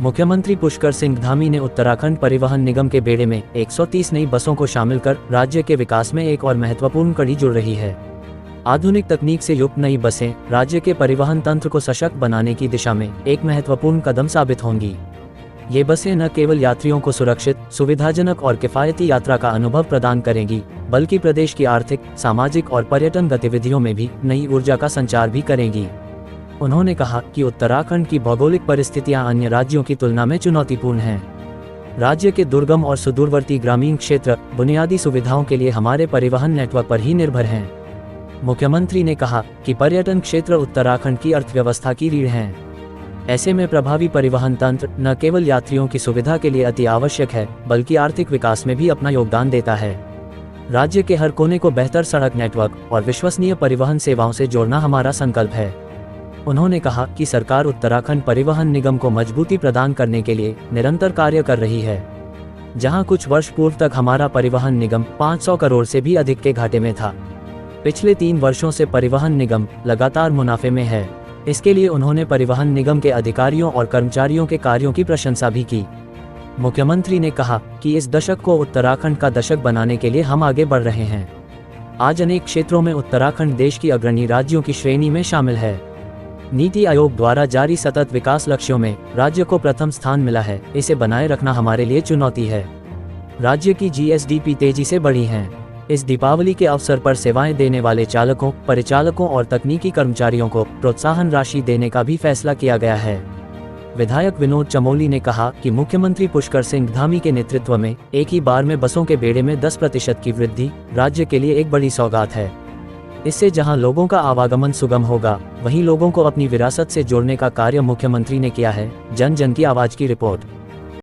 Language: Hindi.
मुख्यमंत्री पुष्कर सिंह धामी ने उत्तराखंड परिवहन निगम के बेड़े में 130 नई बसों को शामिल कर राज्य के विकास में एक और महत्वपूर्ण कड़ी जुड़ रही है। आधुनिक तकनीक से युक्त नई बसें राज्य के परिवहन तंत्र को सशक्त बनाने की दिशा में एक महत्वपूर्ण कदम साबित होंगी। ये बसें न केवल यात्रियों को सुरक्षित, सुविधाजनक और किफायती यात्रा का अनुभव प्रदान करेंगी, बल्कि प्रदेश की आर्थिक, सामाजिक और पर्यटन गतिविधियों में भी नई ऊर्जा का संचार भी करेंगी। उन्होंने कहा कि उत्तराखंड की भौगोलिक परिस्थितियां अन्य राज्यों की तुलना में चुनौतीपूर्ण हैं। राज्य के दुर्गम और सुदूरवर्ती ग्रामीण क्षेत्र बुनियादी सुविधाओं के लिए हमारे परिवहन नेटवर्क पर ही निर्भर हैं। मुख्यमंत्री ने कहा कि पर्यटन क्षेत्र उत्तराखंड की अर्थव्यवस्था की रीढ़ हैं। ऐसे में प्रभावी परिवहन तंत्र न केवल यात्रियों की सुविधा के लिए अति आवश्यक है, बल्कि आर्थिक विकास में भी अपना योगदान देता है। राज्य के हर कोने को बेहतर सड़क नेटवर्क और विश्वसनीय परिवहन सेवाओं से जोड़ना हमारा संकल्प है। उन्होंने कहा कि सरकार उत्तराखंड परिवहन निगम को मजबूती प्रदान करने के लिए निरंतर कार्य कर रही है। जहां कुछ वर्ष पूर्व तक हमारा परिवहन निगम 500 करोड़ से भी अधिक के घाटे में था, पिछले 3 वर्षों से परिवहन निगम लगातार मुनाफे में है। इसके लिए उन्होंने परिवहन निगम के अधिकारियों और कर्मचारियों के कार्यों की प्रशंसा भी की। मुख्यमंत्री ने कहा कि इस दशक को उत्तराखंड का दशक बनाने के लिए हम आगे बढ़ रहे हैं। आज अनेक क्षेत्रों में उत्तराखंड देश की अग्रणी राज्यों की श्रेणी में शामिल है। नीति आयोग द्वारा जारी सतत विकास लक्ष्यों में राज्य को प्रथम स्थान मिला है। इसे बनाए रखना हमारे लिए चुनौती है। राज्य की जीएसडीपी तेजी से बढ़ी है। इस दीपावली के अवसर पर सेवाएं देने वाले चालकों, परिचालकों और तकनीकी कर्मचारियों को प्रोत्साहन राशि देने का भी फैसला किया गया है। विधायक विनोद चमोली ने कहा कि मुख्यमंत्री पुष्कर सिंह धामी के नेतृत्व में एक ही बार में बसों के बेड़े में 10% की वृद्धि राज्य के लिए एक बड़ी सौगात है। इससे जहां लोगों का आवागमन सुगम होगा, वहीं लोगों को अपनी विरासत से जोड़ने का कार्य मुख्यमंत्री ने किया है। जन जन की आवाज की रिपोर्ट।